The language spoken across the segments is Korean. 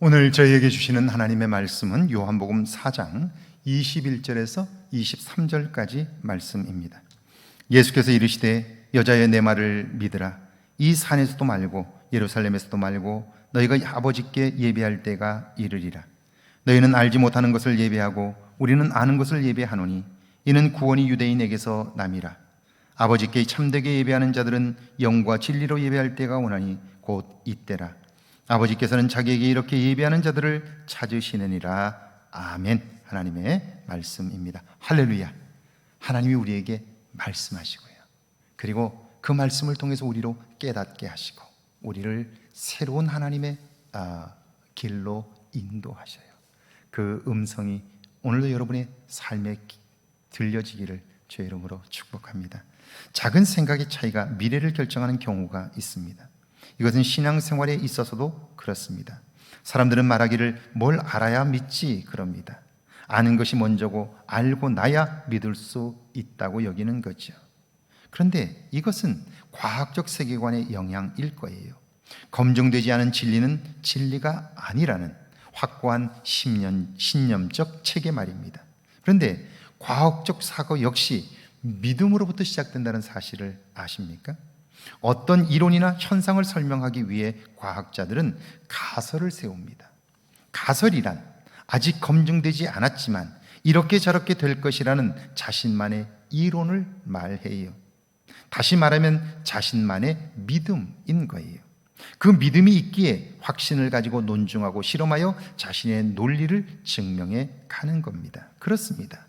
오늘 저희에게 주시는 하나님의 말씀은 요한복음 4장 21절에서 23절까지 말씀입니다. 예수께서 이르시되 여자여 내 말을 믿으라. 이 산에서도 말고 예루살렘에서도 말고 너희가 아버지께 예배할 때가 이르리라. 너희는 알지 못하는 것을 예배하고 우리는 아는 것을 예배하노니 이는 구원이 유대인에게서 남이라. 아버지께 참되게 예배하는 자들은 영과 진리로 예배할 때가 오나니 곧 이때라. 아버지께서는 자기에게 이렇게 예배하는 자들을 찾으시느니라. 아멘. 하나님의 말씀입니다. 할렐루야. 하나님이 우리에게 말씀하시고요, 그리고 그 말씀을 통해서 우리로 깨닫게 하시고 우리를 새로운 하나님의 길로 인도하셔요. 그 음성이 오늘도 여러분의 삶에 들려지기를 주의 이름으로 축복합니다. 작은 생각의 차이가 미래를 결정하는 경우가 있습니다. 이것은 신앙생활에 있어서도 그렇습니다. 사람들은 말하기를 뭘 알아야 믿지 그럽니다. 아는 것이 먼저고 알고 나야 믿을 수 있다고 여기는 거죠. 그런데 이것은 과학적 세계관의 영향일 거예요. 검증되지 않은 진리는 진리가 아니라는 확고한 신념적 체계 말입니다. 그런데 과학적 사고 역시 믿음으로부터 시작된다는 사실을 아십니까? 어떤 이론이나 현상을 설명하기 위해 과학자들은 가설을 세웁니다. 가설이란 아직 검증되지 않았지만 이렇게 저렇게 될 것이라는 자신만의 이론을 말해요. 다시 말하면 자신만의 믿음인 거예요. 그 믿음이 있기에 확신을 가지고 논증하고 실험하여 자신의 논리를 증명해 가는 겁니다. 그렇습니다.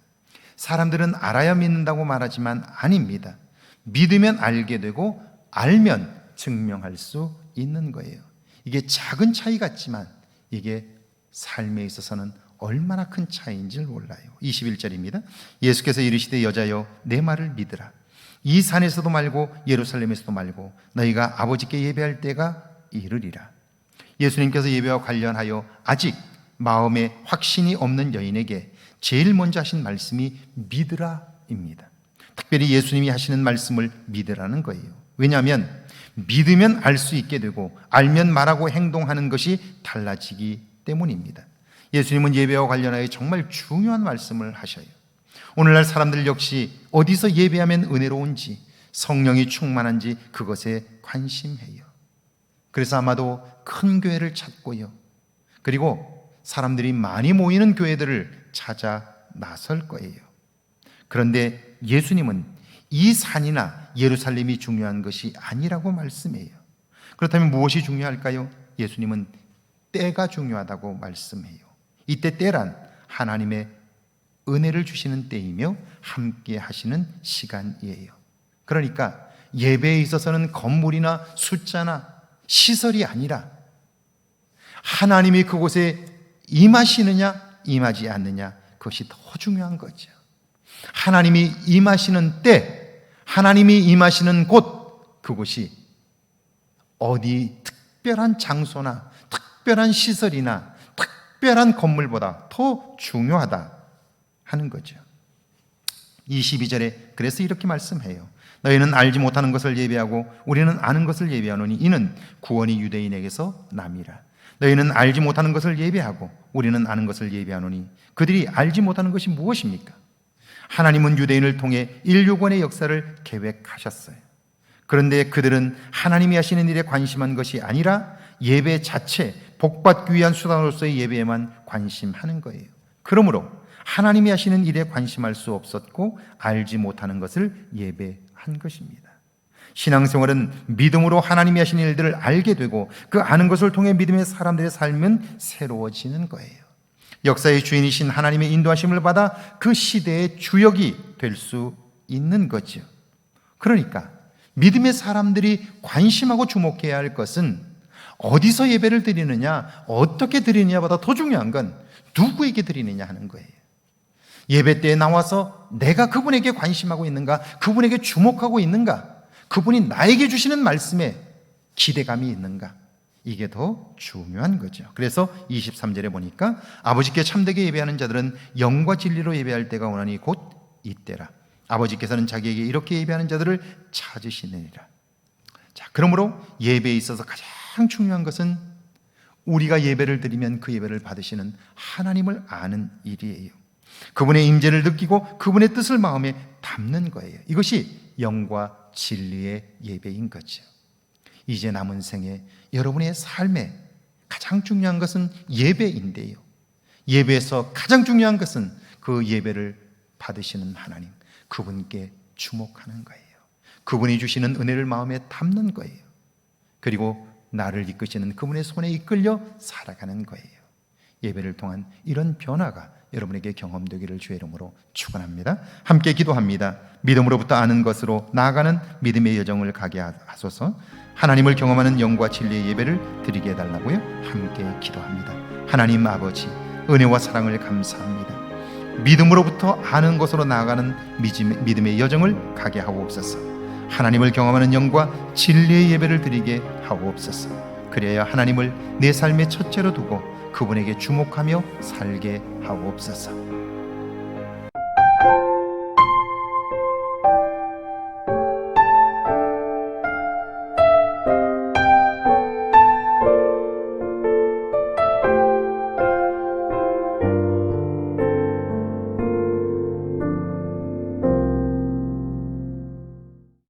사람들은 알아야 믿는다고 말하지만 아닙니다. 믿으면 알게 되고 알면 증명할 수 있는 거예요. 이게 작은 차이 같지만 이게 삶에 있어서는 얼마나 큰 차이인지를 몰라요. 21절입니다. 예수께서 이르시되 여자여 내 말을 믿으라. 이 산에서도 말고 예루살렘에서도 말고 너희가 아버지께 예배할 때가 이르리라. 예수님께서 예배와 관련하여 아직 마음에 확신이 없는 여인에게 제일 먼저 하신 말씀이 믿으라입니다. 특별히 예수님이 하시는 말씀을 믿으라는 거예요. 왜냐하면 믿으면 알 수 있게 되고 알면 말하고 행동하는 것이 달라지기 때문입니다. 예수님은 예배와 관련하여 정말 중요한 말씀을 하셔요. 오늘날 사람들 역시 어디서 예배하면 은혜로운지, 성령이 충만한지 그것에 관심해요. 그래서 아마도 큰 교회를 찾고요, 그리고 사람들이 많이 모이는 교회들을 찾아 나설 거예요. 그런데 예수님은 이 산이나 예루살렘이 중요한 것이 아니라고 말씀해요. 그렇다면 무엇이 중요할까요? 예수님은 때가 중요하다고 말씀해요. 이때 때란 하나님의 은혜를 주시는 때이며 함께 하시는 시간이에요. 그러니까 예배에 있어서는 건물이나 숫자나 시설이 아니라 하나님이 그곳에 임하시느냐 임하지 않느냐, 그것이 더 중요한 거죠. 하나님이 임하시는 때, 하나님이 임하시는 곳, 그곳이 어디 특별한 장소나 특별한 시설이나 특별한 건물보다 더 중요하다 하는 거죠. 22절에 그래서 이렇게 말씀해요. 너희는 알지 못하는 것을 예배하고 우리는 아는 것을 예배하노니 이는 구원이 유대인에게서 남이라. 너희는 알지 못하는 것을 예배하고 우리는 아는 것을 예배하노니 그들이 알지 못하는 것이 무엇입니까? 하나님은 유대인을 통해 인류권의 역사를 계획하셨어요. 그런데 그들은 하나님이 하시는 일에 관심한 것이 아니라 예배 자체, 복받기 위한 수단으로서의 예배에만 관심하는 거예요. 그러므로 하나님이 하시는 일에 관심할 수 없었고 알지 못하는 것을 예배한 것입니다. 신앙생활은 믿음으로 하나님이 하시는 일들을 알게 되고 그 아는 것을 통해 믿음의 사람들의 삶은 새로워지는 거예요. 역사의 주인이신 하나님의 인도하심을 받아 그 시대의 주역이 될 수 있는 거죠. 그러니까 믿음의 사람들이 관심하고 주목해야 할 것은 어디서 예배를 드리느냐, 어떻게 드리느냐보다 더 중요한 건 누구에게 드리느냐 하는 거예요. 예배 때에 나와서 내가 그분에게 관심하고 있는가, 그분에게 주목하고 있는가, 그분이 나에게 주시는 말씀에 기대감이 있는가, 이게 더 중요한 거죠. 그래서 23절에 보니까 아버지께 참되게 예배하는 자들은 영과 진리로 예배할 때가 오나니 곧 이때라. 아버지께서는 자기에게 이렇게 예배하는 자들을 찾으시느니라. 자, 그러므로 예배에 있어서 가장 중요한 것은 우리가 예배를 드리면 그 예배를 받으시는 하나님을 아는 일이에요. 그분의 임재를 느끼고 그분의 뜻을 마음에 담는 거예요. 이것이 영과 진리의 예배인 거죠. 이제 남은 생에 여러분의 삶에 가장 중요한 것은 예배인데요, 예배에서 가장 중요한 것은 그 예배를 받으시는 하나님, 그분께 주목하는 거예요. 그분이 주시는 은혜를 마음에 담는 거예요. 그리고 나를 이끄시는 그분의 손에 이끌려 살아가는 거예요. 예배를 통한 이런 변화가 여러분에게 경험되기를 주의 이름으로 축원합니다. 함께 기도합니다. 믿음으로부터 아는 것으로 나아가는 믿음의 여정을 가게 하소서. 하나님을 경험하는 영과 진리의 예배를 드리게 해달라고요. 함께 기도합니다. 하나님 아버지, 은혜와 사랑을 감사합니다. 믿음으로부터 아는 것으로 나아가는 믿음의 여정을 가게 하옵소서. 하나님을 경험하는 영과 진리의 예배를 드리게 하옵소서. 그래야 하나님을 내 삶의 첫째로 두고 그분에게 주목하며 살게 하옵소서.